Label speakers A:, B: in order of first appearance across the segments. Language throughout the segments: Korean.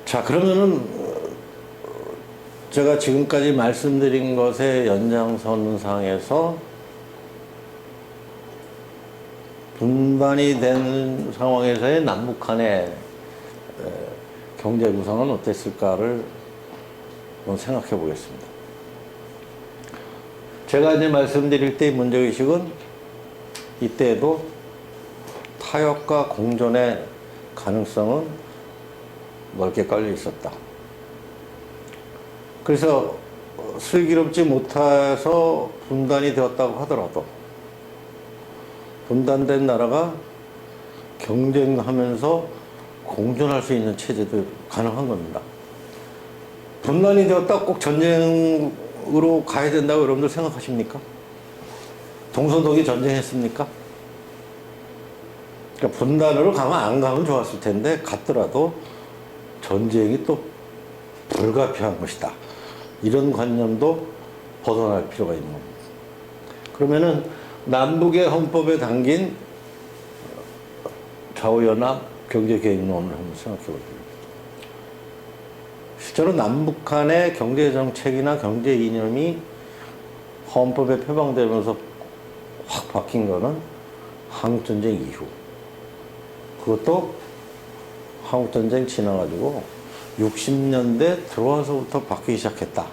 A: 자, 그러면은 제가 지금까지 말씀드린 것의 연장선상에서 분단이 된 상황에서의 남북한의 경제 구성은 어땠을까를 한번 생각해 보겠습니다. 제가 이제 말씀드릴 때 문제의식은 이때에도 타협과 공존의 가능성은 넓게 깔려 있었다. 그래서 슬기롭지 못해서 분단이 되었다고 하더라도 분단된 나라가 경쟁하면서 공존할 수 있는 체제도 가능한 겁니다. 분단이 되었다 꼭 전쟁으로 가야 된다고 여러분들 생각하십니까? 동서독이 전쟁했습니까? 그러니까 분단으로 가면 안 가면 좋았을 텐데 갔더라도 전쟁이 또 불가피한 것이다. 이런 관념도 벗어날 필요가 있는 겁니다. 그러면은 남북의 헌법에 담긴 좌우연합 경제계획론을 한번 생각해 볼게요. 실제로 남북한의 경제정책이나 경제 이념이 헌법에 표방되면서 확 바뀐 거는 한국전쟁 이후. 그것도 한국전쟁 지나가지고 60년대 들어와서부터 바뀌기 시작했다.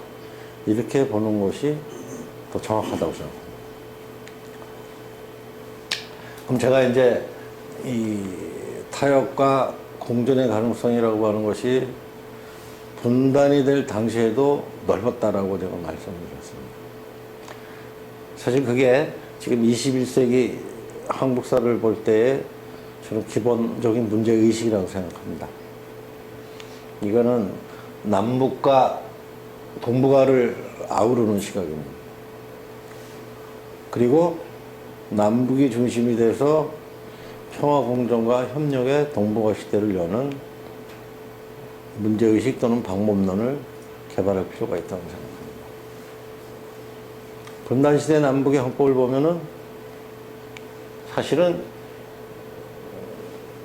A: 이렇게 보는 것이 더 정확하다고 생각합니다. 그럼 제가 이제 이 타협과 공존의 가능성이라고 하는 것이 분단이 될 당시에도 넓었다라고 제가 말씀드렸습니다. 사실 그게 지금 21세기 한국사를 볼 때의 저는 기본적인 문제의식이라고 생각합니다. 이거는 남북과 동북아를 아우르는 시각입니다. 그리고 남북이 중심이 돼서 평화공존과 협력의 동북아 시대를 여는 문제의식 또는 방법론을 개발할 필요가 있다고 생각합니다. 분단시대 남북의 헌법을 보면은 사실은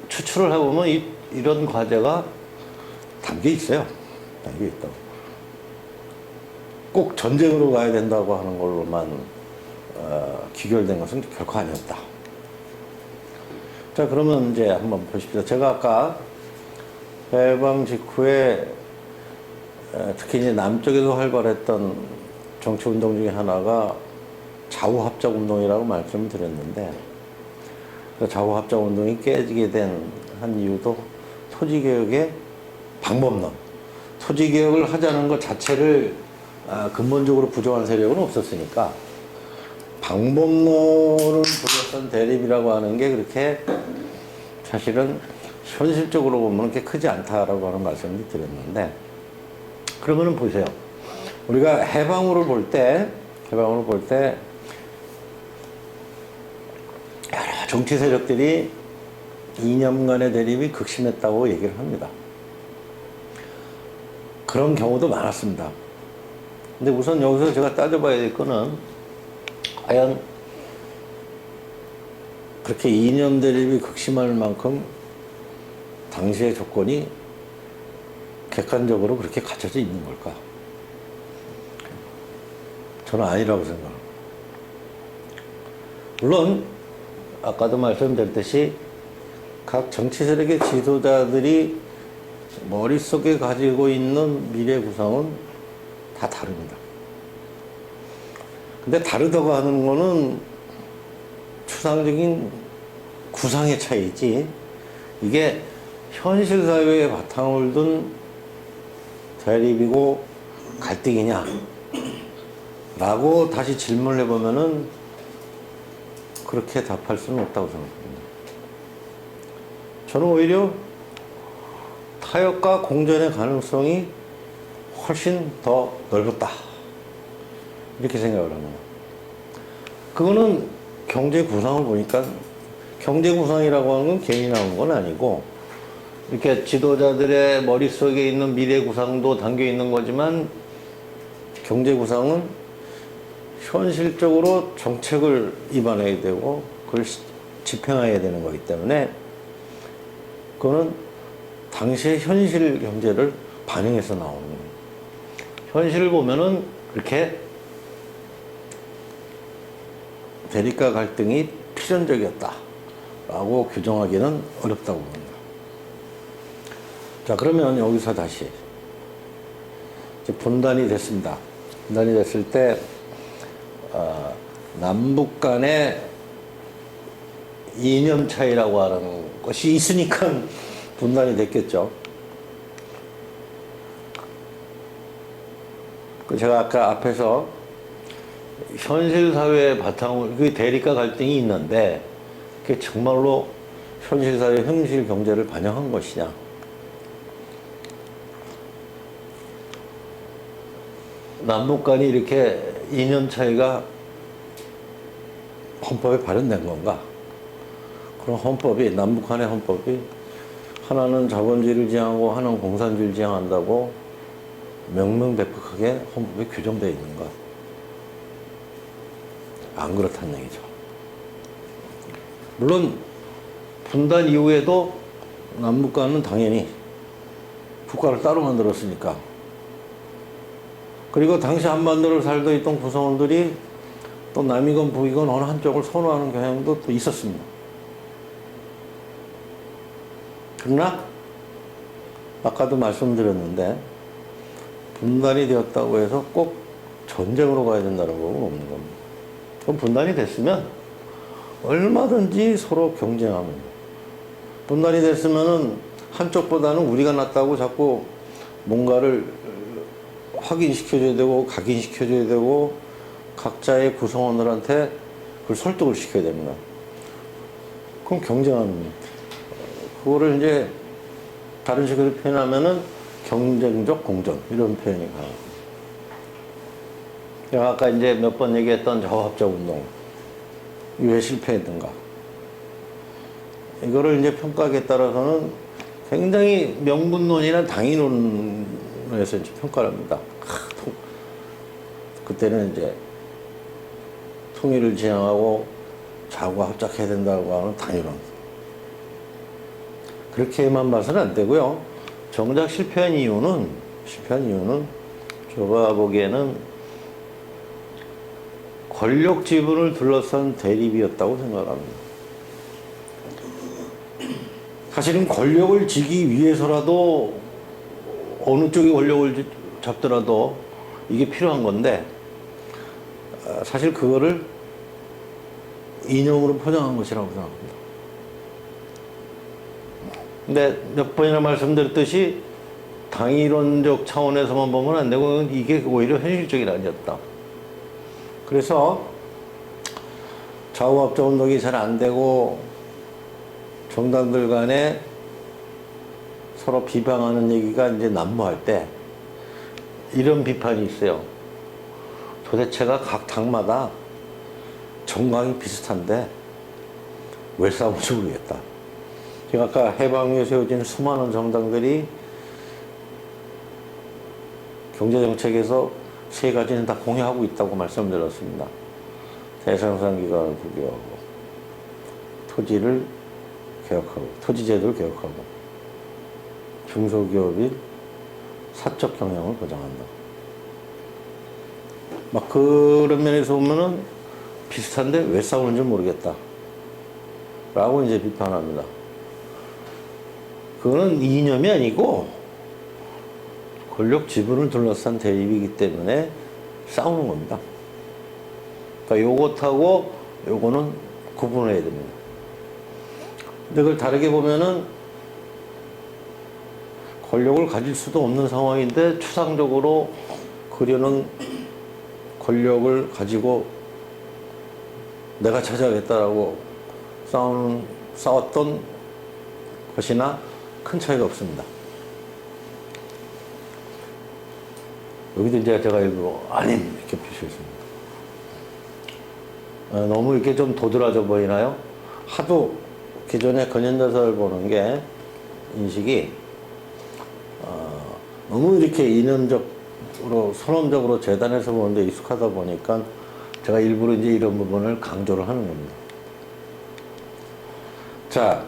A: 추출을 해보면 이런 과제가 담겨 있어요. 담겨 있다고. 꼭 전쟁으로 가야 된다고 하는 걸로만 귀결된 것은 결코 아니었다. 자, 그러면 이제 한번 보십시오. 제가 아까 해방 직후에 특히 이제 남쪽에서 활발했던 정치운동 중에 하나가 좌우합작운동이라고 말씀을 드렸는데, 그 좌우합작운동이 깨지게 된 한 이유도 토지개혁의 방법론, 토지개혁을 하자는 것 자체를 근본적으로 부정한 세력은 없었으니까 방법론을 둘러싼 대립이라고 하는 게 그렇게 사실은 현실적으로 보면 그렇게 크지 않다라고 하는 말씀을 드렸는데, 그러면은 보세요. 우리가 해방으로 볼 때 여러 정치 세력들이 이념 간의 대립이 극심했다고 얘기를 합니다. 그런 경우도 많았습니다. 근데 우선 여기서 제가 따져봐야 될 거는 과연 그렇게 이념 대립이 극심할 만큼 당시의 조건이 객관적으로 그렇게 갖춰져 있는 걸까? 저는 아니라고 생각합니다. 물론 아까도 말씀드렸듯이 각 정치 세력의 지도자들이 머릿속에 가지고 있는 미래 구상은 다 다릅니다. 근데 다르다고 하는 거는 추상적인 구상의 차이지, 이게 현실 사회에 바탕을 둔 대립이고 갈등이냐 라고 다시 질문을 해보면은 그렇게 답할 수는 없다고 생각합니다. 저는 오히려 타협과 공존의 가능성이 훨씬 더 넓었다, 이렇게 생각을 합니다. 그거는 경제 구상을 보니까, 경제 구상이라고 하는 건 괜히 나온 건 아니고 이렇게 지도자들의 머릿속에 있는 미래 구상도 담겨 있는 거지만, 경제 구상은 현실적으로 정책을 입안해야 되고 그걸 집행해야 되는 거기 때문에 그거는 당시의 현실 경제를 반영해서 나오는 거예요. 현실을 보면은 그렇게 대립과 갈등이 필연적이었다라고 규정하기는 어렵다고 봅니다. 자, 그러면 여기서 다시 이제 분단이 됐습니다. 분단이 됐을 때 남북 간의 이념 차이라고 하는 것이 있으니까 분단이 됐겠죠. 제가 아까 앞에서 현실 사회의 바탕을, 그 대립과 갈등이 있는데 그게 정말로 현실 사회, 현실 경제를 반영한 것이냐. 남북 간이 이렇게 이념 차이가 헌법에 발현된 건가? 그런 헌법이, 남북 간의 헌법이 하나는 자본주의를 지향하고 하나는 공산주의를 지향한다고 명명백백하게 헌법에 규정되어 있는가? 안 그렇다는 얘기죠. 물론 분단 이후에도 남북 간은 당연히 국가를 따로 만들었으니까, 그리고 당시 한반도를 살고 있던 구성원들이 또 남이건 북이건 어느 한쪽을 선호하는 경향도 또 있었습니다. 그러나 아까도 말씀드렸는데 분단이 되었다고 해서 꼭 전쟁으로 가야 된다는 건 없는 겁니다. 그럼 분단이 됐으면 얼마든지 서로 경쟁하면, 분단이 됐으면은 한쪽보다는 우리가 낫다고 자꾸 뭔가를 확인시켜줘야 되고 각인시켜줘야 되고 각자의 구성원들한테 그걸 설득을 시켜야 됩니다. 그럼 경쟁하는, 그거를 이제 다른 식으로 표현하면은 경쟁적 공존, 이런 표현이 가능합니다. 제가 아까 이제 몇 번 얘기했던 저합작 운동, 왜 실패했는가, 이거를 이제 평가하기에 따라서는 굉장히 명분론이나 당위론에서 이제 평가를 합니다. 그때는 이제 통일을 지향하고 자구가 합작해야 된다고 하는 당위론. 그렇게만 봐서는 안 되고요. 정작 실패한 이유는 제가 보기에는 권력 지분을 둘러싼 대립이었다고 생각합니다. 사실은 권력을 쥐기 위해서라도 어느 쪽이 권력을 잡더라도 이게 필요한 건데, 사실 그거를 이념으로 포장한 것이라고 생각합니다. 근데 몇 번이나 말씀드렸듯이 당위론적 차원에서만 보면 안 되고 이게 오히려 현실적이 아니었다. 그래서 좌우합작 운동이 잘 안 되고 정당들 간에 서로 비방하는 얘기가 이제 난무할 때 이런 비판이 있어요. 도대체가 각 당마다 정강이 비슷한데 왜 싸우는지 모르겠다. 제가 아까 해방 이후에 세워진 수많은 정당들이 경제정책에서 세 가지는 다 공유하고 있다고 말씀드렸습니다. 대상상기관을 부교하고, 토지를 개혁하고, 토지제도를 개혁하고, 중소기업이 사적 경영을 보장한다. 막 그런 면에서 보면은 비슷한데 왜 싸우는지 모르겠다 라고 이제 비판합니다. 그거는 이념이 아니고 권력 지분을 둘러싼 대립이기 때문에 싸우는 겁니다. 그러니까 요것하고 요거는 구분해야 됩니다. 근데 그걸 다르게 보면은 권력을 가질 수도 없는 상황인데 추상적으로 그려는 권력을 가지고 내가 차지하겠다라고 싸웠던 것이나 큰 차이가 없습니다. 여기도 이제 제가 일부러 아님 이렇게 표시했습니다. 너무 이렇게 좀 도드라져 보이나요? 하도 기존의 근현대사를 보는 게 인식이 너무 이렇게 이념적으로 선언적으로 재단에서 보는데 익숙하다 보니까 제가 일부러 이제 이런 부분을 강조를 하는 겁니다. 자,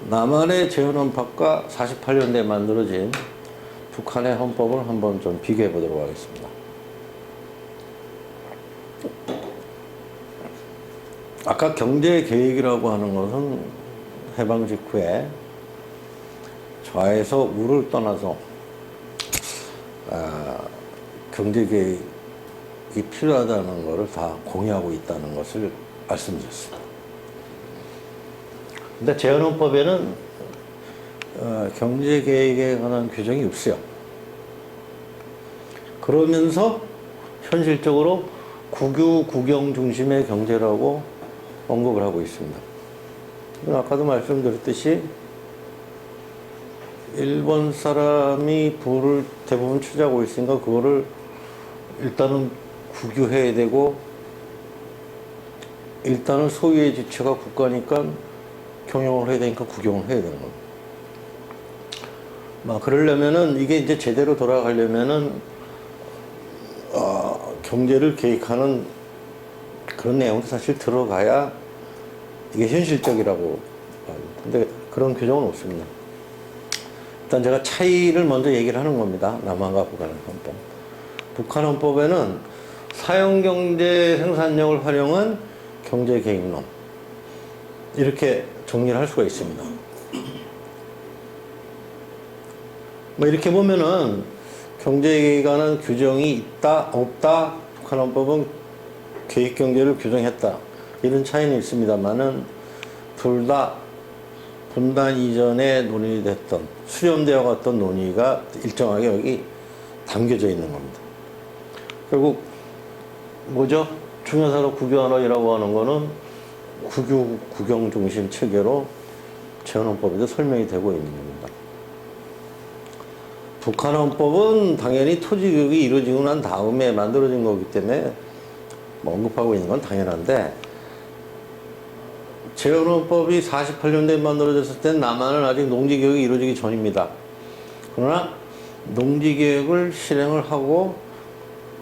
A: 남한의 재헌헌법과 48년대에 만들어진 북한의 헌법을 한번 좀 비교해 보도록 하겠습니다. 아까 경제계획이라고 하는 것은 해방 직후에 좌에서 우를 떠나서 경제계획이 필요하다는 것을 다 공유하고 있다는 것을 말씀드렸습니다. 근데 재헌헌법에는 경제계획에 관한 규정이 없어요. 그러면서 현실적으로 국유, 국영 중심의 경제라고 언급을 하고 있습니다. 아까도 말씀드렸듯이 일본 사람이 부를 대부분 취하고 있으니까 그거를 일단은 국유해야 되고, 일단은 소유의 주체가 국가니까 경영을 해야 되니까 국영을 해야 되는 겁니다. 그러려면은 이게 이제 제대로 돌아가려면은 경제를 계획하는 그런 내용도 사실 들어가야 이게 현실적이라고 합니다. 근데 그런 규정은 없습니다. 일단 제가 차이를 먼저 얘기를 하는 겁니다. 남한과 북한의 헌법. 북한 헌법에는 사용경제 생산력을 활용한 경제계획론, 이렇게 정리를 할 수가 있습니다. 이렇게 보면은 경제계획에 관한 규정이 있다, 없다, 북한 헌법은 계획경제를 규정했다, 이런 차이는 있습니다만은 둘 다 분단 이전에 논의됐던, 수렴되어 갔던 논의가 일정하게 여기 담겨져 있는 겁니다. 결국 뭐죠? 중요사로 국유하라고 하는 거는 국유, 국영 중심 체계로 재헌헌법에도 설명이 되고 있는 겁니다. 북한 헌법은 당연히 토지교육이 이루어지고 난 다음에 만들어진 거기 때문에 언급하고 있는 건 당연한데, 재헌헌법이 48년대에 만들어졌을 때 남한은 아직 농지개혁이 이루어지기 전입니다. 그러나 농지개혁을 실행을 하고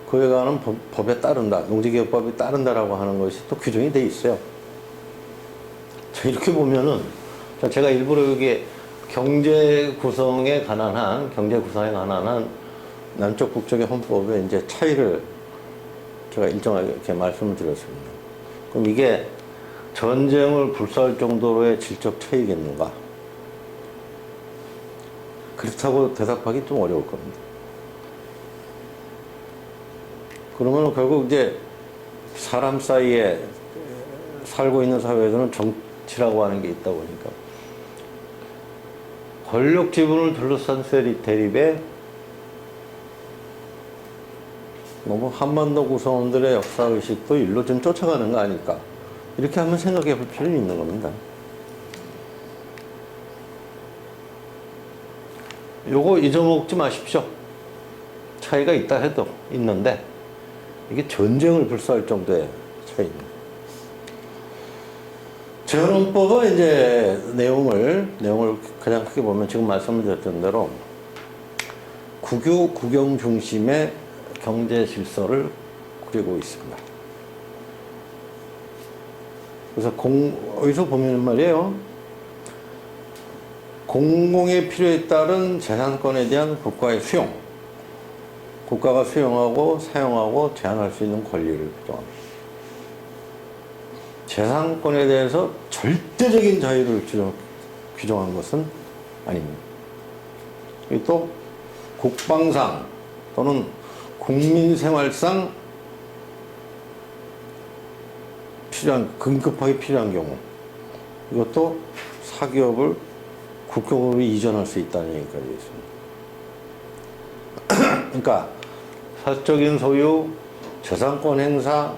A: 그에 관한 법에 따른다, 농지개혁법에 따른다라고 하는 것이 또 규정이 돼 있어요. 자, 이렇게 보면은, 제가 일부러 여기 경제 구성에 관한 한 남쪽 북쪽의 헌법의 이제 차이를 제가 일정하게 이렇게 말씀을 드렸습니다. 그럼 이게 전쟁을 불사할 정도로의 질적 차이겠는가? 그렇다고 대답하기 좀 어려울 겁니다. 그러면 결국 이제 사람 사이에 살고 있는 사회에서는 정치라고 하는 게 있다 보니까 권력 지분을 둘러싼 대립에 너무 한반도 구성원들의 역사의식도 일로 좀 쫓아가는 거 아닐까, 이렇게 한번 생각해 볼 필요는 있는 겁니다. 요거 잊어먹지 마십시오. 차이가 있다 해도 있는데 이게 전쟁을 불사할 정도의 차이입니다. 재헌헌법은 이제 내용을 가장 크게 보면 지금 말씀드렸던 대로 국유, 국영 중심의 경제 질서를 그리고 있습니다. 그래서 어디서 보면 말이에요, 공공의 필요에 따른 재산권에 대한 국가의 수용, 국가가 수용하고 사용하고 제한할 수 있는 권리를 규정합니다. 재산권에 대해서 절대적인 자유를 규정한 것은 아닙니다. 또 국방상 또는 국민생활상 긴급하게 필요한 경우, 이것도 사기업을 국격으로 이전할 수 있다는 얘기까지 있습니다. 그러니까 사적인 소유, 재산권 행사,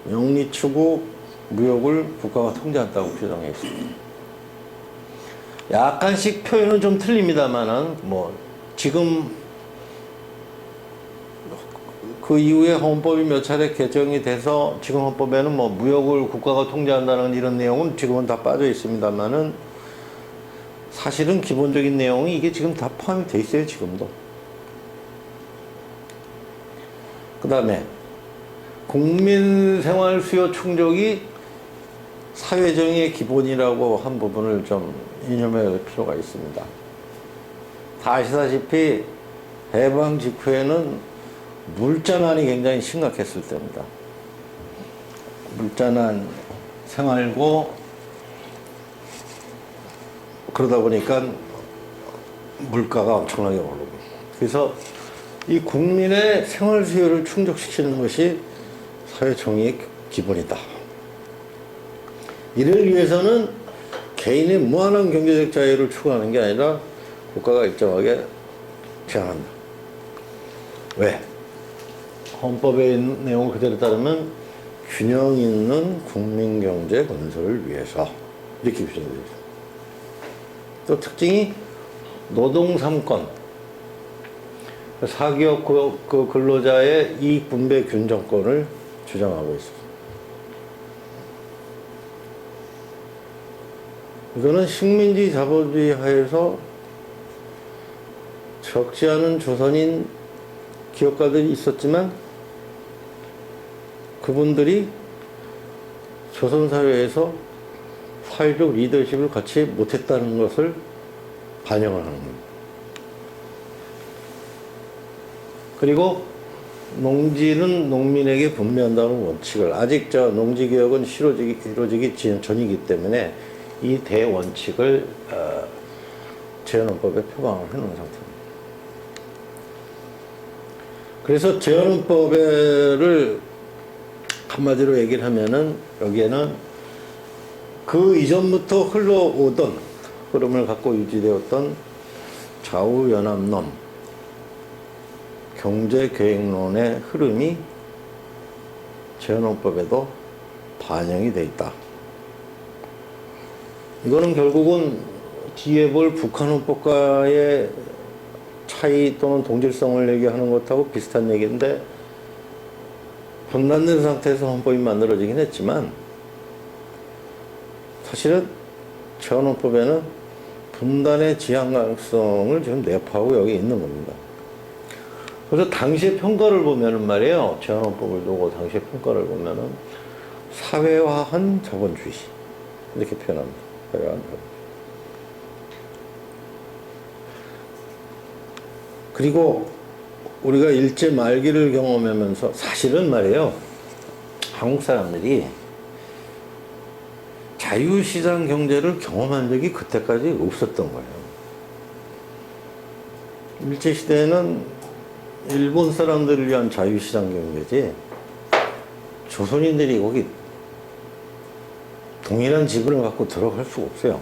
A: 영리 추구, 무역을 국가가 통제한다고 규정해 있습니다. 약간씩 표현은 좀 틀립니다만은 지금 그 이후에 헌법이 몇 차례 개정이 돼서 지금 헌법에는 무역을 국가가 통제한다는 이런 내용은 지금은 다 빠져 있습니다만은 사실은 기본적인 내용이 이게 지금 다 포함이 돼 있어요, 지금도. 그 다음에 국민 생활 수요 충족이 사회정의의 기본이라고 한 부분을 좀 이념해야 할 필요가 있습니다. 다 아시다시피 해방 직후에는 물자난이 굉장히 심각했을 때입니다. 물자난 생활고 그러다 보니까 물가가 엄청나게 오르고, 그래서 이 국민의 생활 수요를 충족시키는 것이 사회정의의 기본이다. 이를 위해서는 개인의 무한한 경제적 자유를 추구하는 게 아니라 국가가 일정하게 제한한다. 왜? 헌법의 내용을 그대로 따르면 균형 있는 국민경제 건설을 위해서, 이렇게 규정되어 있습니다. 또 특징이 노동 3권, 사기업 그 근로자의 이익 분배 균정권을 주장하고 있습니다. 이거는 식민지 자본주의 하에서 적지 않은 조선인 기업가들이 있었지만 그분들이 조선사회에서 사회적 리더십을 갖지 못했다는 것을 반영을 하는 겁니다. 그리고 농지는 농민에게 분배한다는 원칙을, 아직 농지개혁은 이루어지기 전이기 때문에 이 대원칙을 재헌헌법에 표방을 해놓은 상태입니다. 그래서 재헌헌법을 한마디로 얘기를 하면은 여기에는 그 이전부터 흘러오던 흐름을 갖고 유지되었던 좌우연합론, 경제계획론의 흐름이 재헌헌법에도 반영이 되어 있다. 이거는 결국은 뒤에 볼 북한헌법과의 차이 또는 동질성을 얘기하는 것하고 비슷한 얘기인데, 분단된 상태에서 헌법이 만들어지긴 했지만 사실은 재헌헌법에는 분단의 지향 가능성을 지금 내포하고 여기 있는 겁니다. 그래서 당시의 평가를 보면은 말이에요, 재헌헌법을 두고 당시의 평가를 보면은 사회화한 자본주의, 이렇게 표현합니다. 사회화한 자본주의. 그리고 우리가 일제 말기를 경험하면서 사실은 말이에요, 한국 사람들이 자유시장 경제를 경험한 적이 그때까지 없었던 거예요. 일제시대에는 일본 사람들을 위한 자유시장 경제지 조선인들이 거기 동일한 지분을 갖고 들어갈 수가 없어요.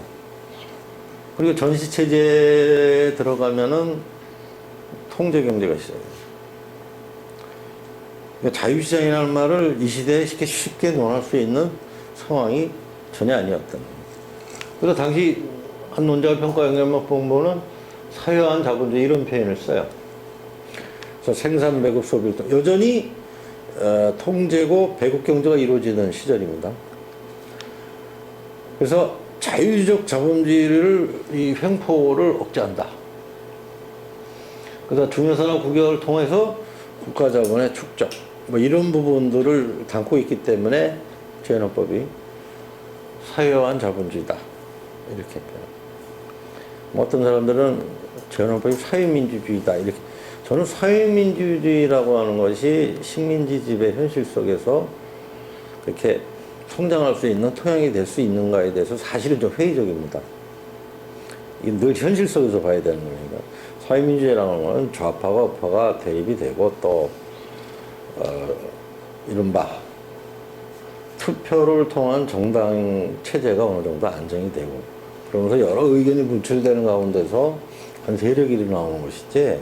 A: 그리고 전시체제에 들어가면은 통제경제가 시작해요. 그러니까 자유시장이라는 말을 이 시대에 쉽게 논할 수 있는 상황이 전혀 아니었던 겁니다. 그래서 당시 한 논자의 평가 영향력 본보는 사회화한 자본주의, 이런 표현을 써요. 그래서 생산, 배급, 소비, 여전히 통제고 배급 경제가 이루어지는 시절입니다. 그래서 자유주의적 자본주의를, 이 횡포를 억제한다. 그래서 중요산업 국역을 통해서 국가 자본의 축적, 뭐 이런 부분들을 담고 있기 때문에 재헌헌법이 사회화한 자본주의다, 이렇게 표현합니다. 뭐 어떤 사람들은 재헌헌법이 사회민주주의다, 이렇게. 저는 사회민주주의라고 하는 것이 식민지 지배 현실 속에서 그렇게 성장할 수 있는, 토양이 될 수 있는가에 대해서 사실은 좀 회의적입니다. 이게 늘 현실 속에서 봐야 되는 거니까. 사회민주주의라는 것은 좌파가 우파가 대립이 되고, 또 이른바 투표를 통한 정당 체제가 어느 정도 안정이 되고, 그러면서 여러 의견이 분출되는 가운데서 한 세력이 일어나오는 것이지,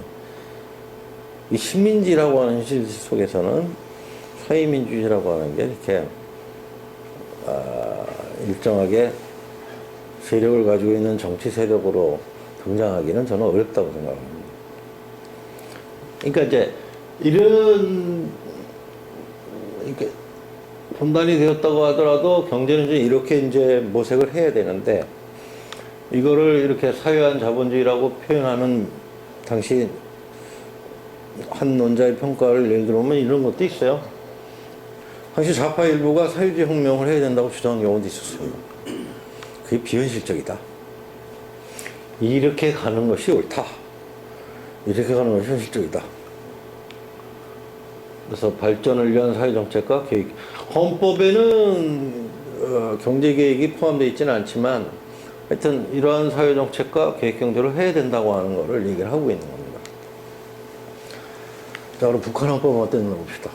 A: 이 식민지라고 하는 현실 속에서는 사회민주주의라고 하는 게 이렇게 일정하게 세력을 가지고 있는 정치 세력으로 등장하기는 저는 어렵다고 생각합니다. 그러니까 이제 이런, 이렇게 분단이 되었다고 하더라도 경제는 이렇게 이제 모색을 해야 되는데, 이거를 이렇게 사회화한 자본주의라고 표현하는 당시 한 논자의 평가를 예를 들어보면 이런 것도 있어요. 당시 좌파 일부가 사회주의 혁명을 해야 된다고 주장한 경우도 있었습니다. 그게 비현실적이다. 이렇게 가는 것이 옳다. 이렇게 가는 것이 현실적이다. 그래서 발전을 위한 사회정책과 계획, 헌법에는 경제계획이 포함되어 있지는 않지만 하여튼 이러한 사회정책과 계획경제를 해야 된다고 하는 것을 얘기를 하고 있는 겁니다. 자, 그럼 북한 헌법은 어땠나 봅시다.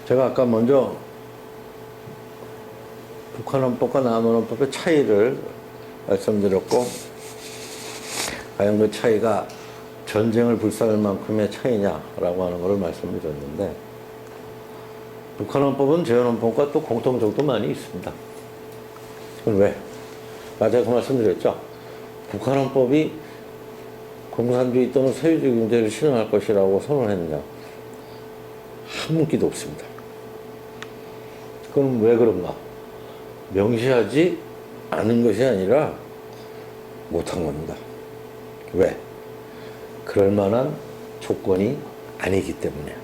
A: 제가 아까 먼저 북한 헌법과 남한 헌법의 차이를 말씀드렸고, 과연 그 차이가 전쟁을 불사할 만큼의 차이냐라고 하는 것을 말씀드렸는데, 북한 헌법은 재헌 헌법과 또 공통점도 많이 있습니다. 그건 왜? 제가 그 말씀드렸죠. 북한 헌법이 공산주의 또는 사회주의 경제를 실현할 것이라고 선언했느냐? 한 문기도 없습니다. 그럼 왜 그런가? 명시하지 않은 것이 아니라 못한 겁니다. 왜? 그럴 만한 조건이 아니기 때문에.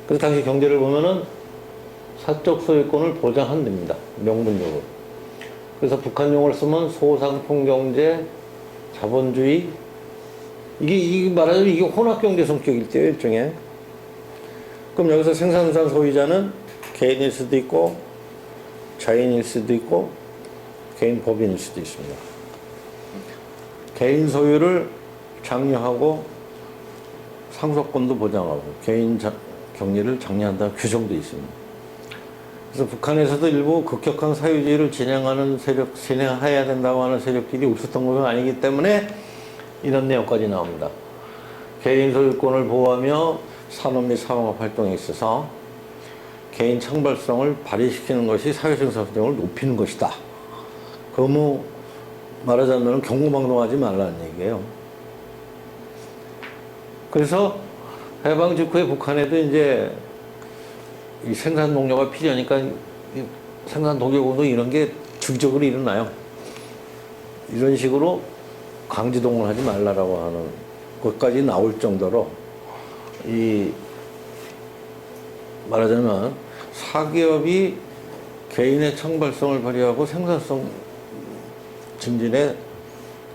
A: 그래서 당시 경제를 보면은 사적 소유권을 보장한답니다. 명분적으로. 그래서 북한용을 쓰면 소상품경제, 자본주의, 이게 말하자면 이게 혼합경제 성격일 때요, 일종의. 그럼 여기서 생산수단 소유자는 개인일 수도 있고, 자인일 수도 있고, 개인 법인일 수도 있습니다. 개인 소유를 장려하고 상속권도 보장하고 개인 격리를 장려한다는 규정도 있습니다. 그래서 북한에서도 일부 급격한 사회주의를 진행해야 된다고 하는 세력들이 없었던 것은 아니기 때문에 이런 내용까지 나옵니다. 개인 소유권을 보호하며 산업 및 상업 활동에 있어서 개인 창발성을 발휘시키는 것이 사회생산성을 높이는 것이다. 그거 말하자면 경고망동하지 말라는 얘기예요. 그래서 해방 직후에 북한에도 이제 이 생산 동력가 필요하니까 생산 동력운동 이런 게 주기적으로 일어나요. 이런 식으로 강제동원을 하지 말라라고 하는 것까지 나올 정도로 이 말하자면 사기업이 개인의 창발성을 발휘하고 생산성 증진에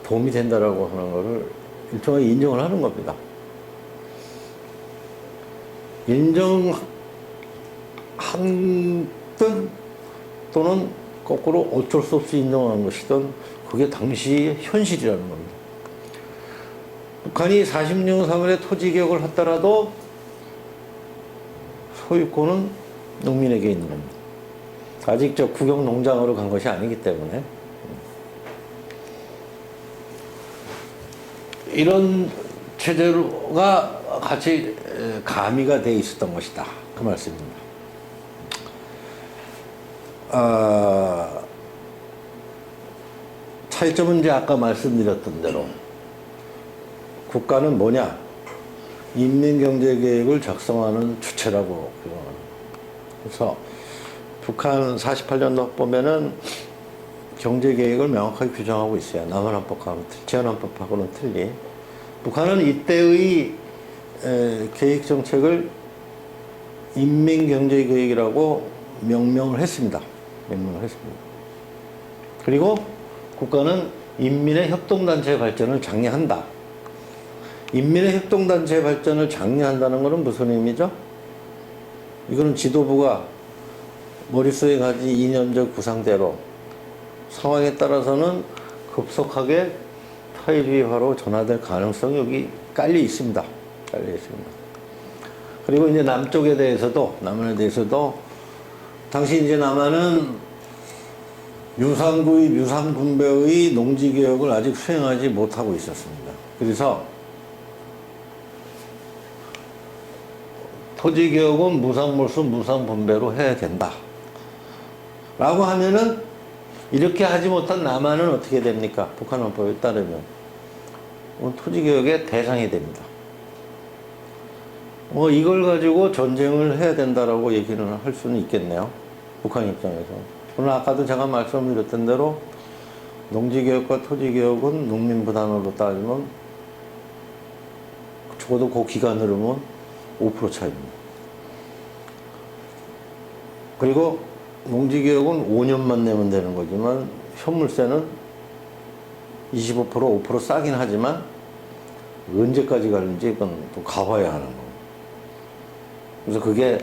A: 도움이 된다라고 하는 것을 일종의 인정을 하는 겁니다. 인정한 듯 또는 거꾸로 어쩔 수 없이 인정한 것이든 그게 당시의 현실이라는 겁니다. 북한이 46년 3월에 토지개혁을 했더라도 소유권은 농민에게 있는 겁니다. 아직 저 국영농장으로 간 것이 아니기 때문에 이런 체제가 같이 가미가 돼 있었던 것이다. 그 말씀입니다. 차이점은 이제 아까 말씀드렸던 대로 국가는 뭐냐? 인민경제계획을 작성하는 주체라고 표현합니다. 그래서 북한 48년도 보면은 경제계획을 명확하게 규정하고 있어요. 남한 헌법하고는 재헌 헌법하고는 틀리. 북한은 이때의 계획 정책을 인민경제계획이라고 명명을 했습니다. 그리고 국가는 인민의 협동단체의 발전을 장려한다. 인민의 협동단체의 발전을 장려한다는 것은 무슨 의미죠? 이거는 지도부가 머릿속에 가진 이념적 구상대로 상황에 따라서는 급속하게 타의주의화로 전환될 가능성이 여기 깔려 있습니다. 그리고 이제 남한에 대해서도 당시 이제 남한은 유산구의 유산분배의 농지개혁을 아직 수행하지 못하고 있었습니다. 그래서 토지개혁은 무상몰수 무상분배로 해야 된다 라고 하면은 이렇게 하지 못한 남한은 어떻게 됩니까? 북한 헌법에 따르면 토지개혁의 대상이 됩니다. 이걸 가지고 전쟁을 해야 된다라고 얘기를 할 수는 있겠네요. 북한 입장에서. 그러나 아까도 제가 말씀드렸던 대로 농지개혁과 토지개혁은 농민 부담으로 따지면 적어도 그 기간으로는 5% 차이입니다. 그리고 농지개혁은 5년만 내면 되는 거지만 현물세는 25% 5% 싸긴 하지만 언제까지 가는지 그건 또 가봐야 하는 거예요. 그래서 그게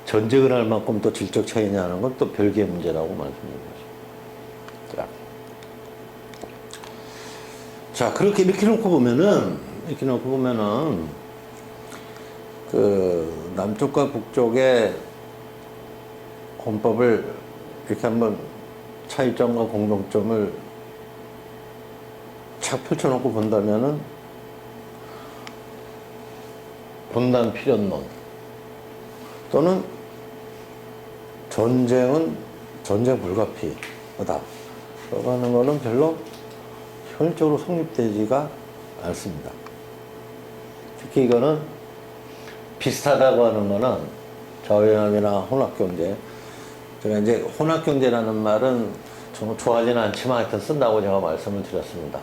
A: 전쟁을 할 만큼 또 질적 차이냐 하는 건 또 별개의 문제라고 말씀드립니다. 자, 그렇게 이렇게 놓고 보면은 그 남쪽과 북쪽의 헌법을 이렇게 한번 차이점과 공동점을 착 펼쳐놓고 본다면은 분단 필연론 또는 전쟁은 전쟁 불가피하다 라고 하는 거는 별로 현실적으로 성립되지가 않습니다. 특히 이거는 비슷하다고 하는 거는 자유연합이나 혼합경제, 제가 이제 혼합경제라는 말은 저는 좋아하지는 않지만 하여튼 쓴다고 제가 말씀을 드렸습니다.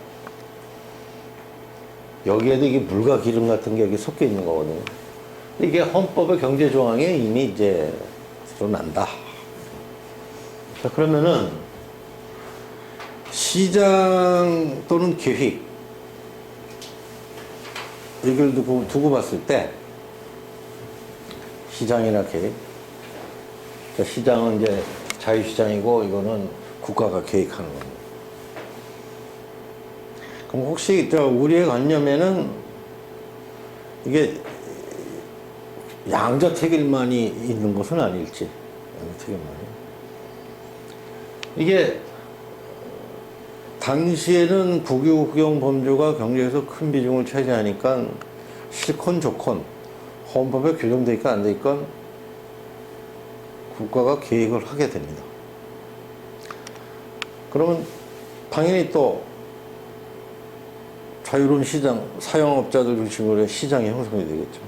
A: 여기에도 이게 물과 기름 같은 게 여기 섞여 있는 거거든요. 이게 헌법의 경제조항에 이미 이제 드러난다. 자, 그러면은 시장 또는 계획 이걸 두고 봤을 때 시장이나 계획, 자, 시장은 이제 자유시장이고 이거는 국가가 계획하는 겁니다. 그럼 혹시 우리의 관념에는 이게 양자택일만이 있는 것은 아닐지, 양자택일만이. 이게 당시에는 부교국경 범주가 경제에서 큰 비중을 차지하니까 싫건 좋건 헌법에 규정되어 있건 안 되어 있건 국가가 계획을 하게 됩니다. 그러면 당연히 또 자유로운 시장, 사용업자들 중심으로 시장이 형성이 되겠죠.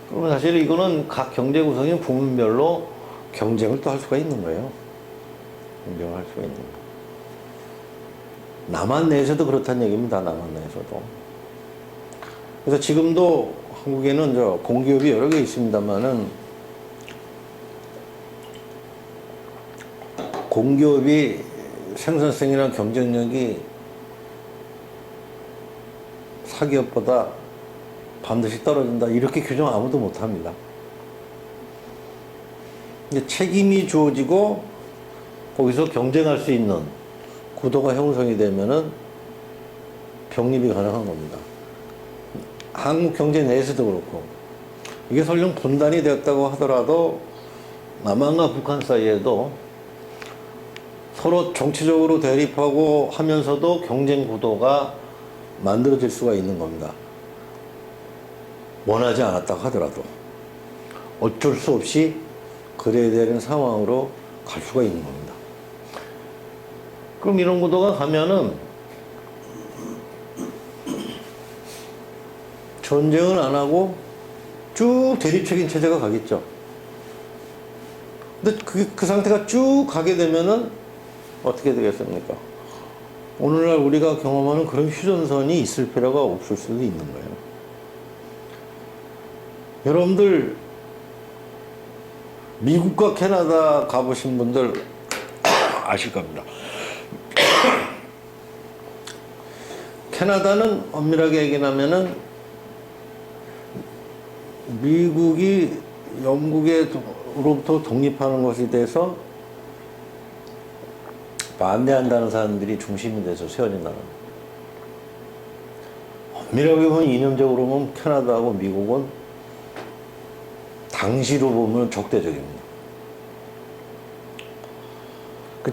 A: 그러면 사실 이거는 각 경제 구성인 부문별로 경쟁을 또 할 수가 있는 거예요. 경쟁을 할 수가 있는 거예요. 남한 내에서도 그렇다는 얘기입니다. 남한 내에서도. 그래서 지금도 한국에는 공기업이 여러 개 있습니다만은 공기업이 생산성이나 경쟁력이 사기업보다 반드시 떨어진다 이렇게 규정 아무도 못합니다. 책임이 주어지고 거기서 경쟁할 수 있는 구도가 형성이 되면은 병립이 가능한 겁니다. 한국 경제 내에서도 그렇고 이게 설령 분단이 되었다고 하더라도 남한과 북한 사이에도 서로 정치적으로 대립하고 하면서도 경쟁 구도가 만들어질 수가 있는 겁니다. 원하지 않았다고 하더라도 어쩔 수 없이 그래야 되는 상황으로 갈 수가 있는 겁니다. 그럼 이런 구도가 가면은 전쟁을 안 하고 쭉 대립적인 체제가 가겠죠. 근데 그 상태가 쭉 가게 되면은 어떻게 되겠습니까? 오늘날 우리가 경험하는 그런 휴전선이 있을 필요가 없을 수도 있는 거예요. 여러분들 미국과 캐나다 가보신 분들 아실 겁니다. 캐나다는 엄밀하게 얘기하면은 미국이 영국으로부터 독립하는 것에 대해서 반대한다는 사람들이 중심이 돼서 세워진다는 거예요. 엄밀하게 보면 이념적으로 보면 캐나다하고 미국은 당시로 보면 적대적입니다.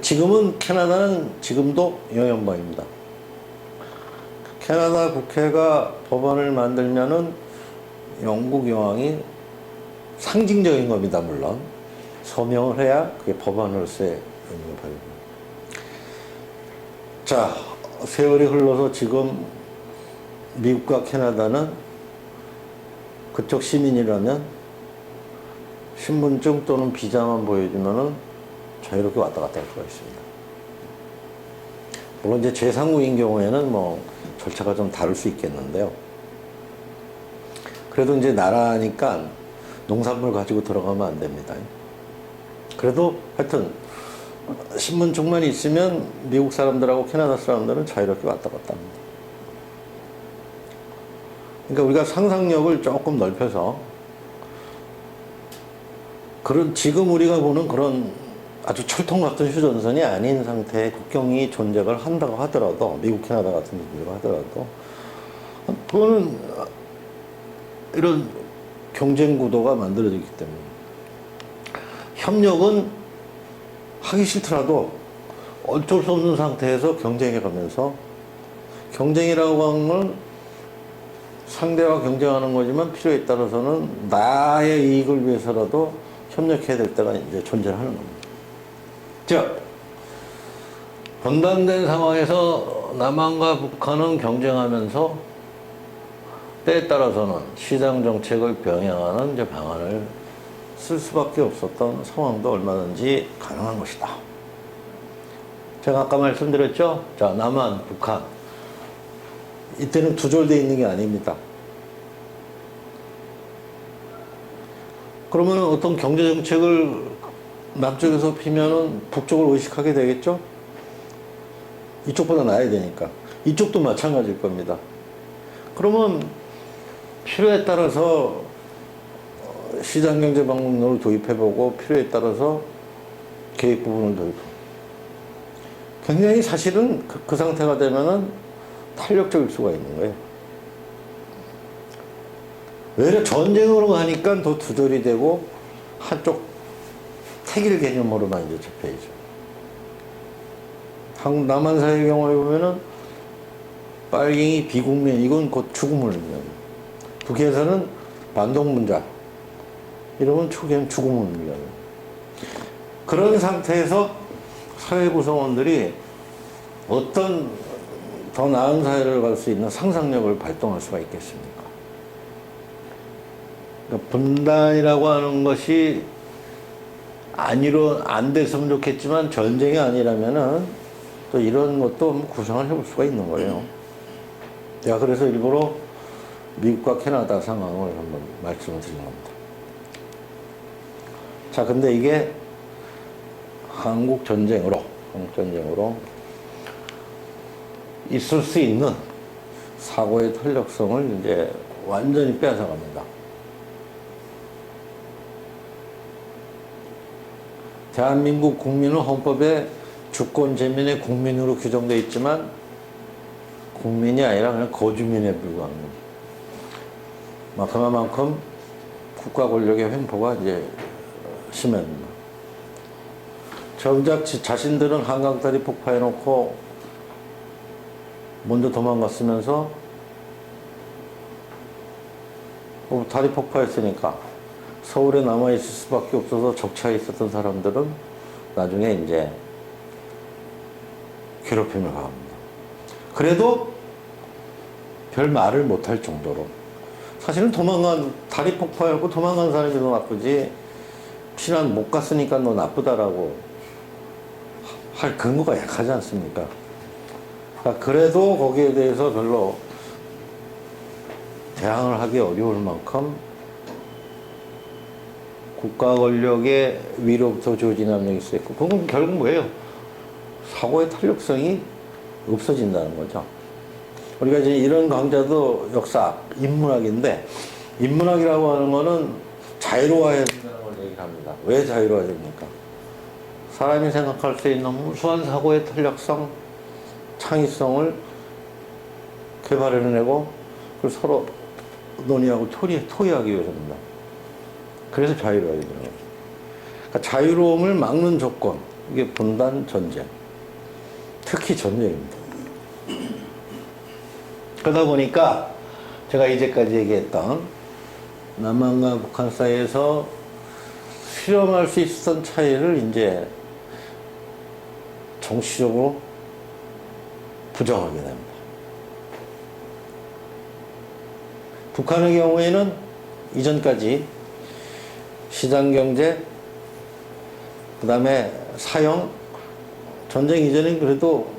A: 지금은 캐나다는 지금도 영연방입니다. 캐나다 국회가 법안을 만들면은 영국 여왕이 상징적인 겁니다. 물론 서명을 해야 그게 법안으로서의 의미가 발휘됩니다. 자, 세월이 흘러서 지금 미국과 캐나다는 그쪽 시민이라면 신분증 또는 비자만 보여주면은 자유롭게 왔다 갔다 할 수가 있습니다. 물론 이제 제3국인 경우에는 뭐 절차가 좀 다를 수 있겠는데요. 그래도 이제 나라니까 농산물 가지고 들어가면 안 됩니다. 그래도 하여튼 신분증만 있으면 미국 사람들하고 캐나다 사람들은 자유롭게 왔다 갔다 합니다. 그러니까 우리가 상상력을 조금 넓혀서 지금 우리가 보는 그런 아주 철통 같은 휴전선이 아닌 상태의 국경이 존재를 한다고 하더라도, 미국, 캐나다 같은 데로 하더라도, 그거는 이런 경쟁 구도가 만들어지기 때문에 협력은 하기 싫더라도 어쩔 수 없는 상태에서 경쟁해 가면서, 경쟁이라고 하는 건 상대와 경쟁하는 거지만 필요에 따라서는 나의 이익을 위해서라도 협력해야 될 때가 이제 존재하는 겁니다. 자, 분단된 상황에서 남한과 북한은 경쟁하면서 때에 따라서는 시장 정책을 병행하는 이제 방안을 쓸 수밖에 없었던 상황도 얼마든지 가능한 것이다. 제가 아까 말씀드렸죠? 자, 남한, 북한. 이때는 두절되어 있는 게 아닙니다. 그러면 어떤 경제정책을 남쪽에서 피면은 북쪽을 의식하게 되겠죠? 이쪽보다 나아야 되니까. 이쪽도 마찬가지일 겁니다. 그러면 필요에 따라서 시장경제 방법론을 도입해보고, 필요에 따라서 계획 부분을 도입하고. 굉장히 사실은 그 상태가 되면은 탄력적일 수가 있는 거예요. 외려 전쟁으로 가니까 더 두절이 되고, 한쪽 택일 개념으로만 이제 접해야죠. 남한사의 경우에 보면은 빨갱이 비국민, 이건 곧 죽음을 의미합니다. 북에서는 반동문자, 이러면 죽음을 의미합니다. 그런 상태에서 사회 구성원들이 어떤 더 나은 사회를 갈 수 있는 상상력을 발동할 수가 있겠습니까? 그러니까 분단이라고 하는 것이 안 됐으면 좋겠지만, 전쟁이 아니라면은 또 이런 것도 구상을 해볼 수가 있는 거예요. 제가 그래서 일부러 미국과 캐나다 상황을 한번 말씀을 드린 겁니다. 자, 근데 이게 한국 전쟁으로 있을 수 있는 사고의 탄력성을 이제 완전히 빼앗아갑니다. 대한민국 국민은 헌법에 주권 재민의 국민으로 규정되어 있지만, 국민이 아니라 그냥 거주민에 불과합니다. 그만큼 국가 권력의 횡포가 이제 심합니다. 정작 자신들은 한강다리 폭파해놓고 먼저 도망갔으면서, 다리 폭파했으니까 서울에 남아있을 수밖에 없어서 적차에 있었던 사람들은 나중에 이제 괴롭힘을 가합니다. 그래도 별 말을 못할 정도로. 사실은 다리 폭파하고 도망간 사람이 더 나쁘지, 피난 못 갔으니까 너 나쁘다라고 할 근거가 약하지 않습니까? 그래도 거기에 대해서 별로 대항을 하기 어려울 만큼 국가 권력의 위로부터 조진 압력이 있었고, 그건 결국 뭐예요? 사고의 탄력성이 없어진다는 거죠. 우리가 이제 이런 강좌도 역사, 인문학인데, 인문학이라고 하는 거는 자유로워야 된다는 걸 얘기를 합니다. 왜 자유로워야 됩니까? 사람이 생각할 수 있는 무수한 사고의 탄력성, 창의성을 개발해내고, 그걸 서로 논의하고 토의하기 위해서입니다. 그래서 자유로워야 되는 거죠. 그러니까 자유로움을 막는 조건, 이게 분단, 전쟁. 특히 전쟁입니다. 그러다 보니까 제가 이제까지 얘기했던 남한과 북한 사이에서 실험할 수 있었던 차이를 이제 정치적으로 부정하게 됩니다. 북한의 경우에는 이전까지 시장경제, 그 다음에 사형, 전쟁 이전엔 그래도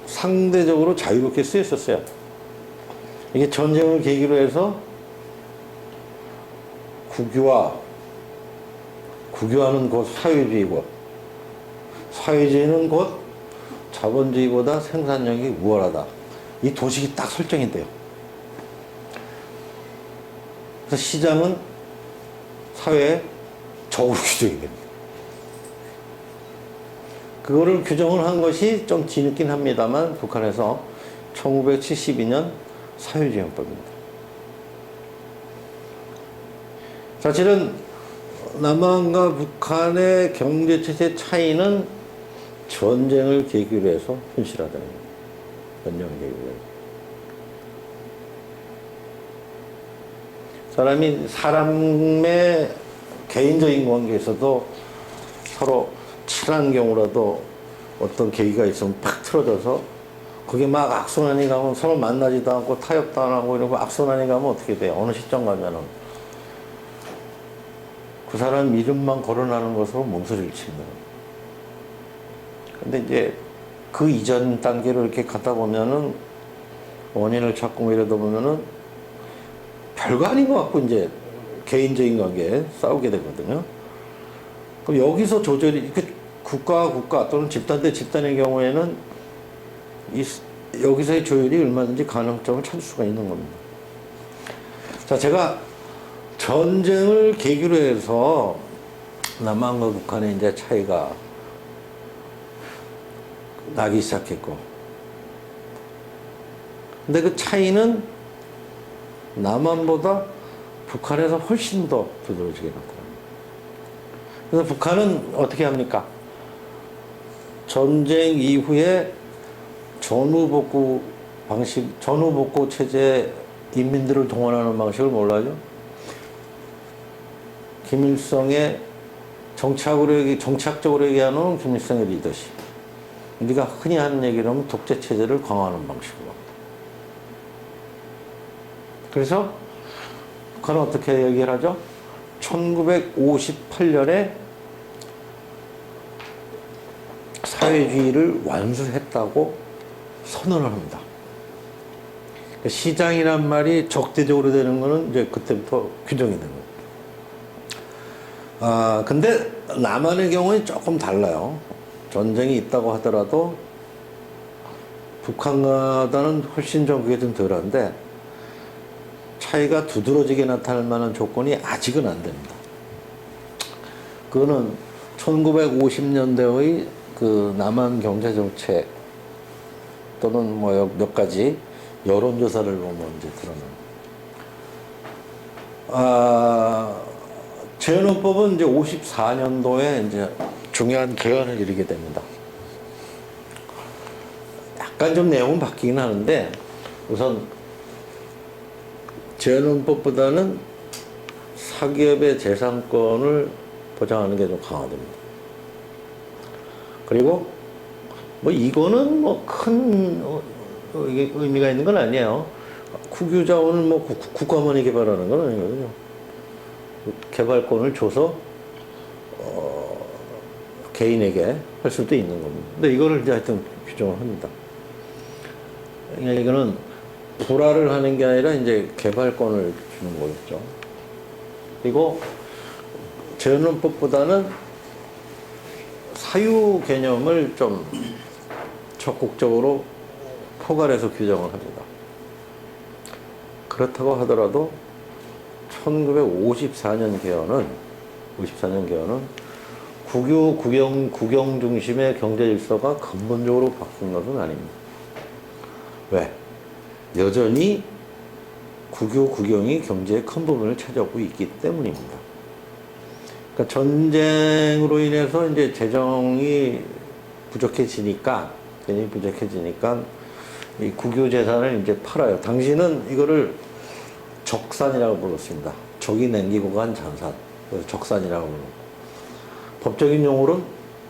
A: 상대적으로 자유롭게 쓰였었어요. 이게 전쟁을 계기로 해서 국유화는 곧 사회주의고, 사회주의는 곧 자본주의보다 생산력이 우월하다. 이 도식이 딱 설정이 돼요. 그래서 시장은 사회의 적으로 규정이 됩니다. 그거를 규정을 한 것이 좀 뒤늦긴 합니다만 북한에서 1972년 사회주의헌법입니다. 사실은 남한과 북한의 경제체제 차이는 전쟁을 계기로 해서 현실화되는 겁니다. 전쟁을 계기로 해서. 사람의 개인적인 관계에서도 서로 친한 경우라도 어떤 계기가 있으면 팍 틀어져서 그게 막 악순환이 가면 서로 만나지도 않고 타협도 안 하고 이러고 악순환이 가면 어떻게 돼요? 어느 시점 가면은 그 사람 이름만 거론하는 것으로 몸소리를 칩니다. 근데 이제 그 이전 단계를 이렇게 가다 보면은 원인을 찾고 뭐 이러다 보면은 별거 아닌 것 같고 이제 개인적인 관계에 싸우게 되거든요. 그럼 여기서 조절이, 국가와 국가 또는 집단 대 집단의 경우에는 여기서의 조율이 얼마든지 가능점을 찾을 수가 있는 겁니다. 자, 제가 전쟁을 계기로 해서 남한과 북한의 이제 차이가 나기 시작했고, 근데 그 차이는 남한보다 북한에서 훨씬 더 두드러지게 나타납니다. 그래서 북한은 어떻게 합니까? 전쟁 이후에 전후복구 체제 인민들을 동원하는 방식을 뭘로 하죠? 김일성의 정착적으로 얘기하는 김일성의 리더십. 우리가 흔히 하는 얘기를 하면 독재 체제를 강화하는 방식으로. 그래서 북한은 어떻게 얘기를 하죠? 1958년에 사회주의를 완수했다고 선언을 합니다. 시장이란 말이 적대적으로 되는 거는 이제 그때부터 규정이 되는 거예요. 근데 남한의 경우는 조금 달라요. 전쟁이 있다고 하더라도 북한보다는 훨씬 좀 그게 좀 덜한데 차이가 두드러지게 나타날 만한 조건이 아직은 안 됩니다. 그거는 1950년대의 그 남한 경제 정책 또는 뭐 몇 가지 여론조사를 보면 이제 드러나요. 재헌헌법은 이제 54년도에 이제 중요한 개헌을 이루게 됩니다. 약간 좀 내용은 바뀌긴 하는데 우선 재헌헌법보다는 사기업의 재산권을 보장하는 게 좀 강화됩니다. 그리고 뭐 이거는 뭐 큰 의미가 있는 건 아니에요. 국유자원을 뭐 국가만이 개발하는 건 아니거든요. 개발권을 줘서 개인에게 할 수도 있는 겁니다. 근데 이거를 이제 하여튼 규정을 합니다. 이거는 불화를 하는 게 아니라 이제 개발권을 주는 거겠죠. 그리고 재헌헌법보다는 사유 개념을 좀 적극적으로 포괄해서 규정을 합니다. 그렇다고 하더라도 1954년 개헌은 국영 중심의 경제 질서가 근본적으로 바뀐 것은 아닙니다. 왜? 여전히 국영이 경제의 큰 부분을 차지하고 있기 때문입니다. 그러니까 전쟁으로 인해서 이제 재정이 부족해지니까 이 국유 재산을 이제 팔아요. 당시는 이거를 적산이라고 불렀습니다. 적이 남기고 간 잔산. 그래서 적산이라고 부르고. 법적인 용어로는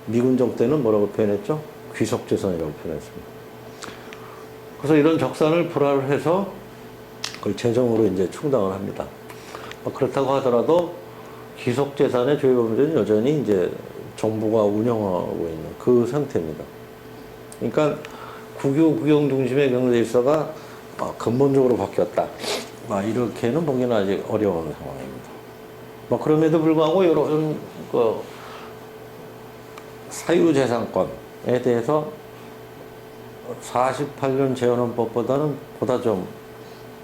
A: 미군정 때는 뭐라고 표현했죠? 귀속재산이라고 표현했습니다. 그래서 이런 적산을 불화를 해서 그걸 재정으로 이제 충당을 합니다. 그렇다고 하더라도 귀속재산의 조회범죄는 여전히 이제 정부가 운영하고 있는 그 상태입니다. 그러니까 국영 중심의 경제 질서가 근본적으로 바뀌었다. 이렇게는 보기는 아직 어려운 상황입니다. 뭐 그럼에도 불구하고 이런 그 사유재산권에 대해서 48년 재헌헌법보다는 보다 좀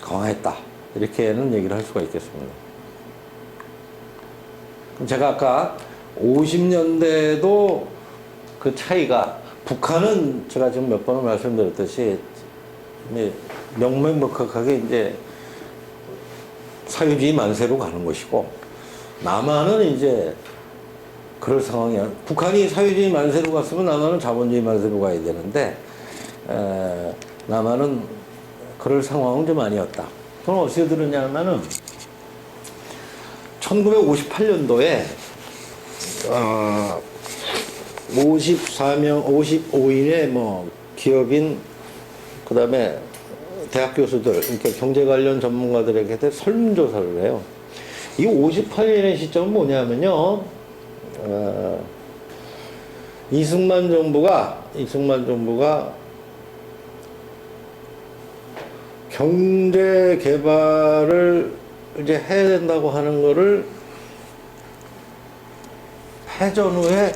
A: 강화했다. 이렇게는 얘기를 할 수가 있겠습니다. 제가 아까 50년대도 그 차이가, 북한은 제가 지금 몇 번을 말씀드렸듯이 명명백백하게 이제 사유주의 만세로 가는 것이고, 남한은 이제 그럴 상황이야. 북한이 사유주의 만세로 갔으면 남한은 자본주의 만세로 가야 되는데, 남한은 그럴 상황은 좀 아니었다. 그럼 어디서 들었냐면은 1958년도에 55인의 뭐 기업인, 그 다음에 대학 교수들, 그러니까 경제 관련 전문가들에게 설문조사를 해요. 이 58년의 시점은 뭐냐면요, 이승만 정부가 경제 개발을 이제 해야 된다고 하는 거를 해전 후에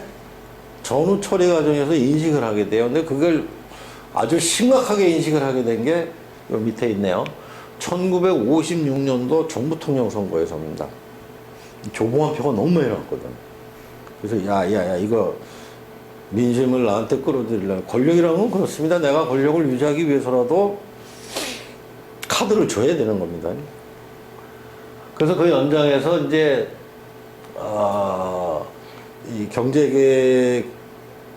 A: 전후 처리 과정에서 인식을 하게 돼요. 근데 그걸 아주 심각하게 인식을 하게 된 게 요 밑에 있네요. 1956년도 정부통령선거에서입니다. 조봉암 표가 너무 많이 나왔거든. 그래서 야 이거 민심을 나한테 끌어들이려면, 권력이라는 건 그렇습니다. 내가 권력을 유지하기 위해서라도 카드를 줘야 되는 겁니다. 그래서 그 연장에서 이제 이 경제계획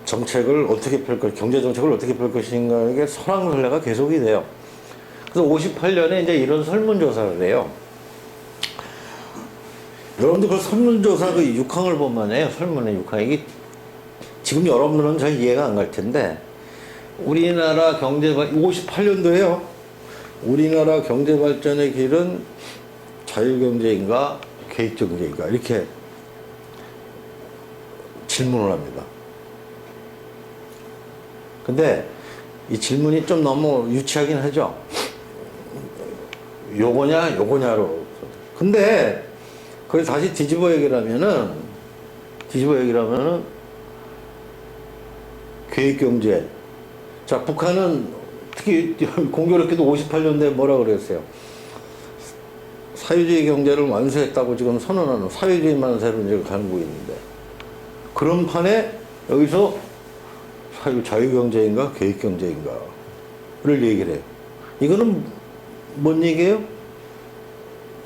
A: 정책을 어떻게 펼 것, 경제 정책을 어떻게 펼 것인가에게 설왕설래가 계속이 돼요. 그래서 58년에 이제 이런 설문조사를 해요. 여러분들 그 설문조사 그 6항을 보면 해요. 설문의 6항. 이게 지금 여러분들은 잘 이해가 안 갈 텐데, 우리나라 경제발, 58년도에요. 우리나라 경제발전의 길은 자유경제인가 계획경제인가, 이렇게 질문을 합니다. 근데 이 질문이 좀 너무 유치하긴 하죠. 요거냐로. 근데 그걸 다시 뒤집어 얘기를 하면은 계획경제. 자, 북한은 특히 공교롭게도 58년도에 뭐라 그랬어요? 사유주의 경제를 완수했다고 지금 선언하는 사유주의 만세로 이제 가고 있는데, 그런 판에 여기서 자유경제인가 계획경제인가를 얘기를 해요. 이거는 뭔 얘기예요?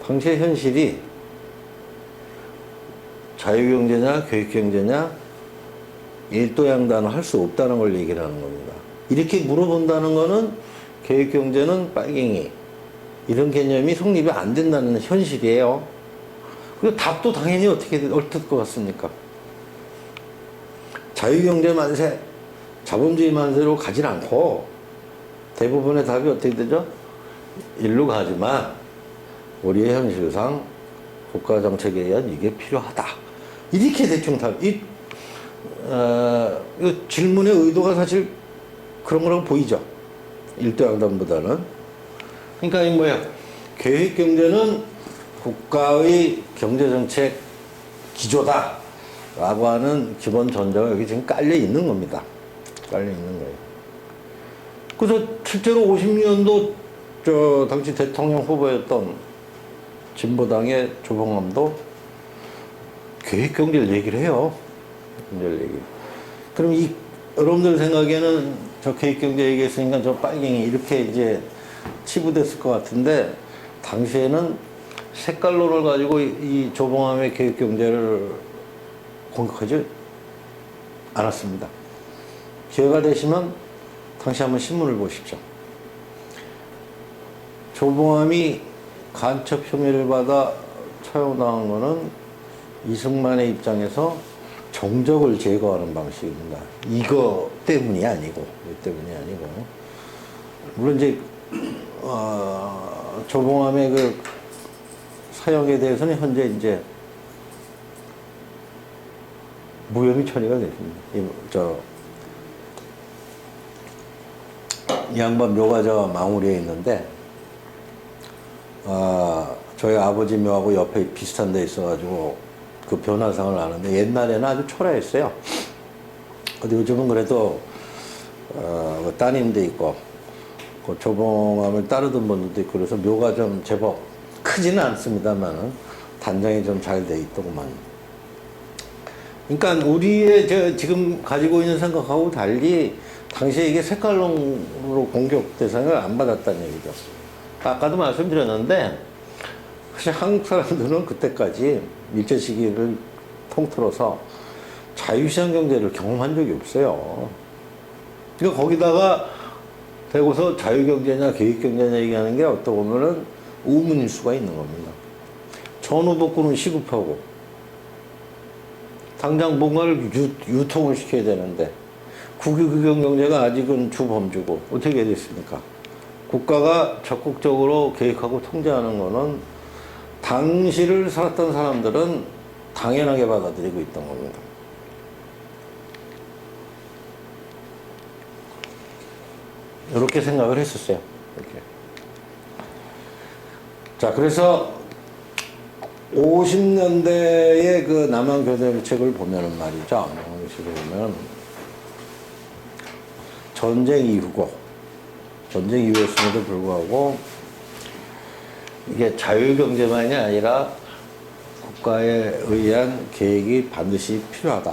A: 당시의 현실이 자유경제냐 계획경제냐 일도양단을 할 수 없다는 걸 얘기를 하는 겁니다. 이렇게 물어본다는 거는 계획경제는 빨갱이, 이런 개념이 성립이 안 된다는 현실이에요. 그리고 답도 당연히 어떻게 얼뜻 것 같습니까? 자유경제 만세, 자본주의 만세로 가진 않고 대부분의 답이 어떻게 되죠? 일로 가지만 우리의 현실상 국가정책에 의한 이게 필요하다. 이렇게 대충 답. 이 질문의 의도가 사실 그런 거라고 보이죠. 일도양단보다는. 그러니까 이 뭐야? 계획경제는 국가의 경제정책 기조다 라고 하는 기본 전제가 여기 지금 깔려 있는 겁니다. 깔려 있는 거예요. 그래서 실제로 50년도 당시 대통령 후보였던 진보당의 조봉암도 계획경제를 얘기를 해요. 그럼 여러분들 생각에는 저 계획경제 얘기했으니까 저 빨갱이 이렇게 이제 치부됐을 것 같은데, 당시에는 색깔론을 가지고 이 조봉암의 계획경제를 공격하지 않았습니다. 기회가 되시면 당시 한번 신문을 보십시오. 조봉암이 간첩 혐의를 받아 처형당한 거는 이승만의 입장에서 정적을 제거하는 방식입니다. 이거 때문이 아니고, 물론 이제 조봉암의 그 사형에 대해서는 현재 이제 무혐의 처리가 됐습니다. 이 양반 묘가자가 망우리에 있는데, 저희 아버지 묘하고 옆에 비슷한 데 있어가지고 그 변화상을 아는데 옛날에는 아주 초라했어요. 근데 요즘은 그래도 그 따님도 있고 그 조봉암을 따르던 분들도 있고 그래서 묘가 좀 제법 크지는 않습니다만은 단장이 좀 잘 돼 있더구만. 그러니까 우리의 지금 가지고 있는 생각하고 달리 당시에 이게 색깔론으로 공격 대상을 안 받았다는 얘기죠. 아까도 말씀드렸는데 사실 한국 사람들은 그때까지 일제 시기를 통틀어서 자유시장 경제를 경험한 적이 없어요. 그러니까 거기다가 대고서 자유경제냐 계획경제냐 얘기하는 게 어떻게 보면은 의문일 수가 있는 겁니다. 전후복구는 시급하고 당장 뭔가를 유통을 시켜야 되는데 국유국영경제가 아직은 주범주고 어떻게 됐습니까? 국가가 적극적으로 계획하고 통제하는 거는 당시를 살았던 사람들은 당연하게 받아들이고 있던 겁니다. 이렇게 생각을 했었어요. 이렇게. 자, 그래서 50년대의 그 남한 교대책을 보면은 말이죠. 식으로 보면 전쟁 이후고 전쟁 이후였음에도 불구하고 이게 자유경제만이 아니라 국가에 의한 계획이 반드시 필요하다.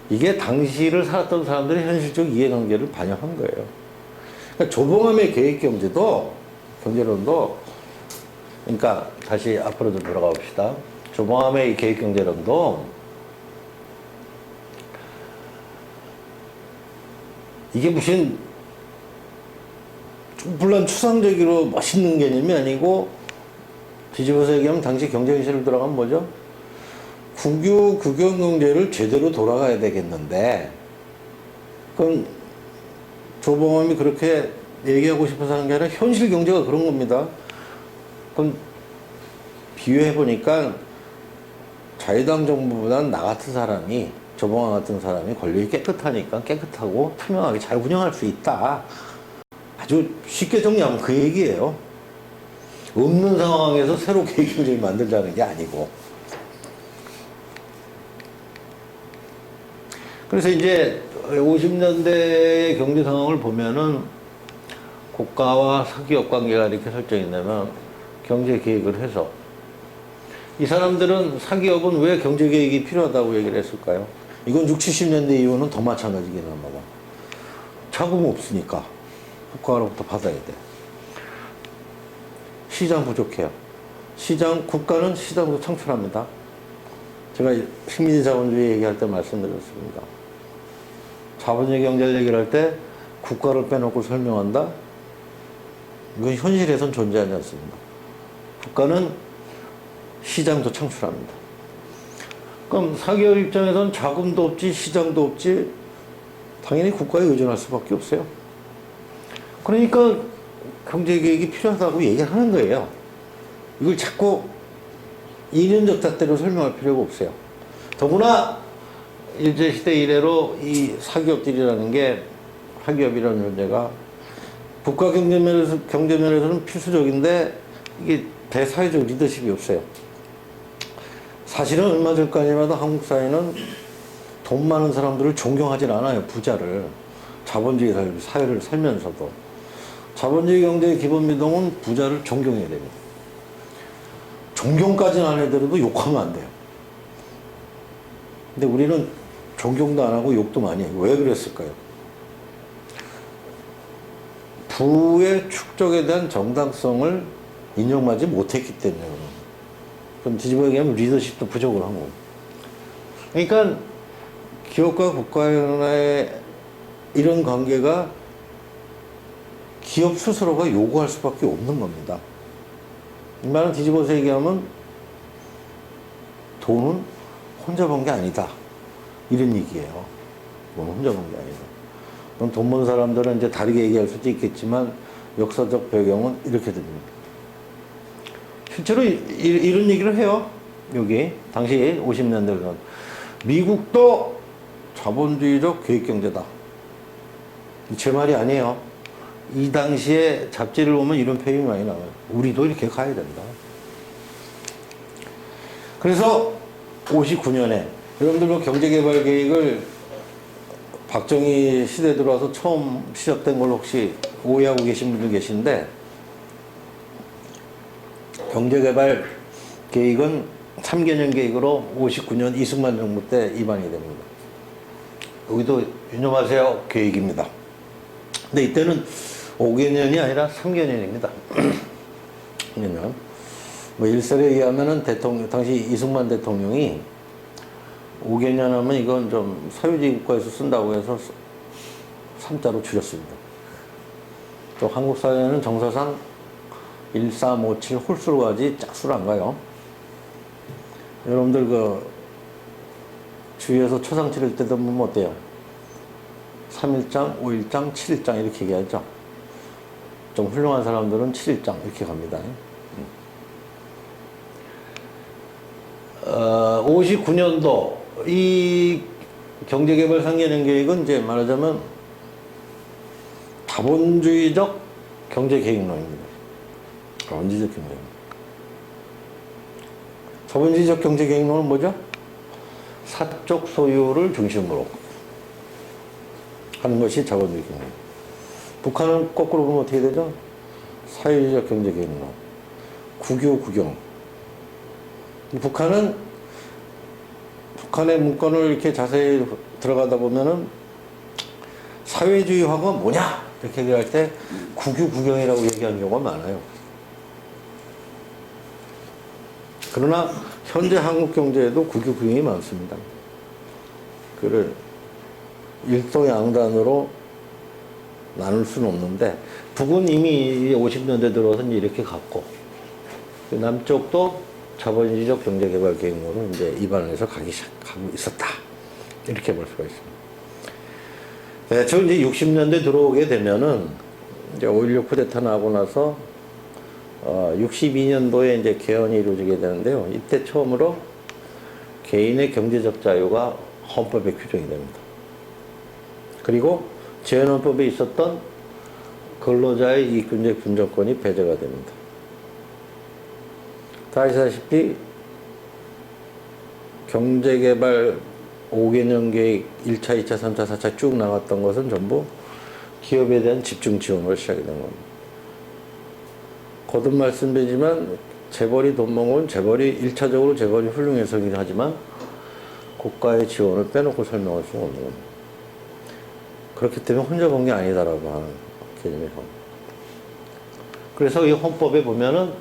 A: 이게 당시를 살았던 사람들의 현실적 이해관계를 반영한 거예요. 그러니까 조봉암의 계획경제도 경제론도 그러니까 다시 앞으로 좀 돌아가 봅시다. 조봉암의 계획경제론도 이게 무슨 물론 추상적으로 멋있는 개념이 아니고 뒤집어서 얘기하면 당시 경제기술로 들어가면 뭐죠? 국유 국영경제를 제대로 돌아가야 되겠는데 그럼 조봉암이 그렇게 얘기하고 싶어서 하는 게 아니라 현실 경제가 그런 겁니다. 그럼 비유해보니까 자유당 정부보다는 나 같은 사람이 조봉암 같은 사람이 권력이 깨끗하니까 깨끗하고 투명하게 잘 운영할 수 있다. 아주 쉽게 정리하면 그 얘기예요. 없는 상황에서 새로 계획경제를 만들자는 게 아니고. 그래서 이제 50년대의 경제 상황을 보면은 국가와 사기업 관계가 이렇게 설정이 되면 경제 계획을 해서 이 사람들은 사기업은 왜 경제 계획이 필요하다고 얘기를 했을까요? 이건 60, 70년대 이후는 더 마찬가지긴 합니다. 자금 없으니까 국가로부터 받아야 돼. 시장 부족해요. 국가는 시장도 창출합니다. 제가 식민지 자본주의 얘기할 때 말씀드렸습니다. 자본주의 경제를 얘기를 할 때 국가를 빼놓고 설명한다? 이건 현실에선 존재하지 않습니다. 국가는 시장도 창출합니다. 그럼 사기업 입장에선 자금도 없지, 시장도 없지, 당연히 국가에 의존할 수밖에 없어요. 그러니까 경제계획이 필요하다고 얘기를 하는 거예요. 이걸 자꾸 이념적 잣대로 설명할 필요가 없어요. 더구나 일제시대 이래로 이 사기업들이라는 게 사기업이라는 존재가 국가 경제면에서는 필수적인데 이게 대사회적 리더십이 없어요. 사실은 얼마 전까지마다 한국 사회는 돈 많은 사람들을 존경하지 않아요. 부자를. 자본주의 사회를 살면서도. 자본주의 경제의 기본 미동은 부자를 존경해야 됩니다. 존경까지는 안 해더라도 욕하면 안 돼요. 근데 우리는 존경도 안 하고 욕도 많이 해요. 왜 그랬을까요? 부의 축적에 대한 정당성을 인정하지 못했기 때문에 그럼 뒤집어 얘기하면 리더십도 부족을 한 거고. 그러니까 기업과 국가의 이런 관계가 기업 스스로가 요구할 수밖에 없는 겁니다. 이 말은 뒤집어서 얘기하면 돈은 혼자 번 게 아니다. 이런 얘기예요. 돈은 혼자 번 게 아니다. 그럼 돈 버는 사람들은 이제 다르게 얘기할 수도 있겠지만 역사적 배경은 이렇게 됩니다. 실제로 이런 얘기를 해요. 여기 당시 50년대에는 미국도 자본주의적 계획경제다. 제 말이 아니에요. 이 당시에 잡지를 보면 이런 표현이 많이 나와요. 우리도 이렇게 가야 된다. 그래서 59년에 여러분들 뭐 경제개발 계획을 박정희 시대 들어와서 처음 시작된 걸 혹시 오해하고 계신 분들 계신데, 경제개발 계획은 3개년 계획으로 59년 이승만 정부 때 입안이 됩니다. 여기도 유념하세요. 계획입니다. 근데 이때는 5개년이 아니라 3개년입니다. 3개년. 뭐 일설에 의하면은 당시 이승만 대통령이 5개년 하면 이건 좀 사회주의 국가에서 쓴다고 해서 3자로 줄였습니다. 또 한국 사회는 정서상 1, 3, 5, 7 홀수로 가지 짝수로 안 가요. 여러분들 그 주위에서 초상 치를 때도 보면 어때요? 3일장, 5일장, 7일장 이렇게 얘기하죠. 좀 훌륭한 사람들은 7일장 이렇게 갑니다. 59년도 이 경제개발 3개년 계획은 이제 말하자면 자본주의적 경제계획론입니다. 자본주의적 경제계획론. 자본주의적 경제계획론은 뭐죠? 사적 소유를 중심으로 하는 것이 자본주의 경제. 북한은 거꾸로 보면 어떻게 되죠? 사회주의적 경제계획론. 국유국영. 북한의 문건을 이렇게 자세히 들어가다 보면은 사회주의화가 뭐냐? 이렇게 얘기할 때 국유국영이라고 얘기하는 경우가 많아요. 그러나 현재 한국 경제에도 국유국영이 많습니다. 그를 일도양단으로 나눌 수는 없는데, 북은 이미 50년대 들어서 이렇게 갔고, 남쪽도 자본주의적 경제개발 계획으로 이제 입안해서 가고 있었다. 이렇게 볼 수가 있습니다. 네, 저 이제 60년대 들어오게 되면은 이제 5.16 쿠데타 나고 나서 62년도에 이제 개헌이 이루어지게 되는데요. 이때 처음으로 개인의 경제적 자유가 헌법에 규정이 됩니다. 그리고 재헌헌법에 있었던 근로자의 이익균제 분정권이 배제가 됩니다. 다 아시다시피 경제개발 5개년 계획 1차, 2차, 3차, 4차 쭉 나갔던 것은 전부 기업에 대한 집중 지원으로 시작이 된 겁니다. 거듭 말씀드리지만 재벌이 돈 모으면 재벌이 1차적으로 재벌이 훌륭해서긴 하지만 국가의 지원을 빼놓고 설명할 수가 없는 겁니다. 그렇기 때문에 혼자 본 게 아니다라고 하는 개념이에요. 그래서 이 헌법에 보면은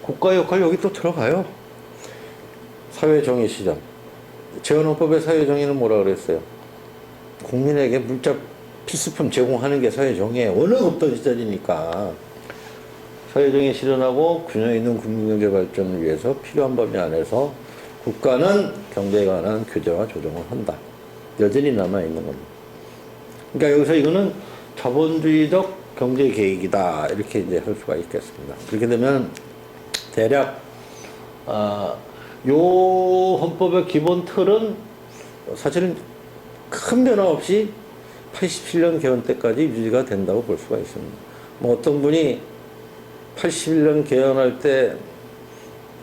A: 국가의 역할이 여기 또 들어가요. 사회정의 시장. 재헌헌법의 사회정의는 뭐라 그랬어요? 국민에게 물자 필수품 제공하는 게 사회정의예요. 워낙 없던 시절이니까. 사회정의 실현하고 균형 있는 국민경제 발전을 위해서 필요한 범위 안에서 국가는 경제에 관한 규제와 조정을 한다. 여전히 남아있는 겁니다. 그러니까 여기서 이거는 자본주의적 경제 계획이다. 이렇게 이제 할 수가 있겠습니다. 그렇게 되면 대략, 요 헌법의 기본 틀은 사실은 큰 변화 없이 87년 개헌 때까지 유지가 된다고 볼 수가 있습니다. 뭐 어떤 분이 81년 개헌할 때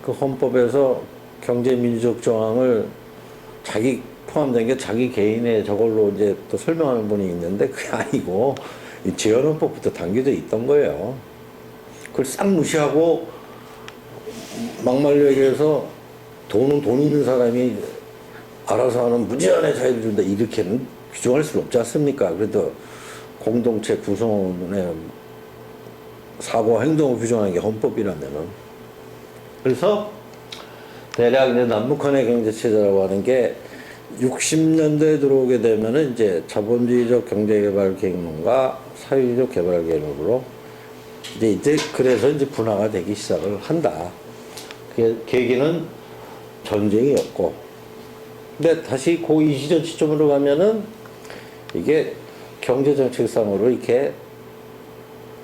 A: 그 헌법에서 경제민주적 조항을 자기 포함된 게 자기 개인의 저걸로 이제 또 설명하는 분이 있는데 그게 아니고 이 재헌헌법부터 담겨져 있던 거예요. 그걸 싹 무시하고 막말로 얘기해서 돈 있는 사람이 알아서 하는 무제한의 자유를 준다. 이렇게는 규정할 수 없지 않습니까? 그래도 공동체 구성원의 사고와 행동을 규정하는 게 헌법이라면은. 그래서 대략 이제 남북한의 경제체제라고 하는 게 60년대에 들어오게 되면은 이제 자본주의적 경제개발 계획론과 사회주의적 개발 계획론으로 이제 그래서 이제 분화가 되기 시작을 한다. 그 계기는 전쟁이었고, 근데 다시 그 이 시절 시점으로 가면은 이게 경제정책상으로 이렇게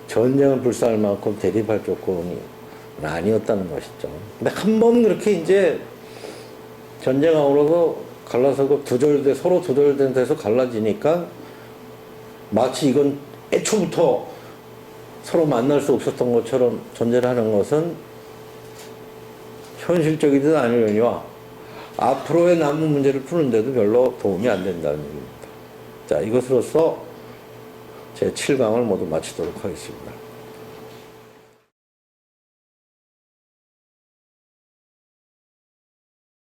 A: 전쟁을 불사할 만큼 대립할 조건이 아니었다는 것이죠. 근데 한 번 그렇게 이제 전쟁하고서 갈라서 서로 두절된 데서 갈라지니까 마치 이건 애초부터 서로 만날 수 없었던 것처럼 존재를 하는 것은 현실적이든 아니려니와 앞으로의 남은 문제를 푸는데도 별로 도움이 안 된다는 얘기입니다. 자, 이것으로서 제 7강을 모두 마치도록 하겠습니다.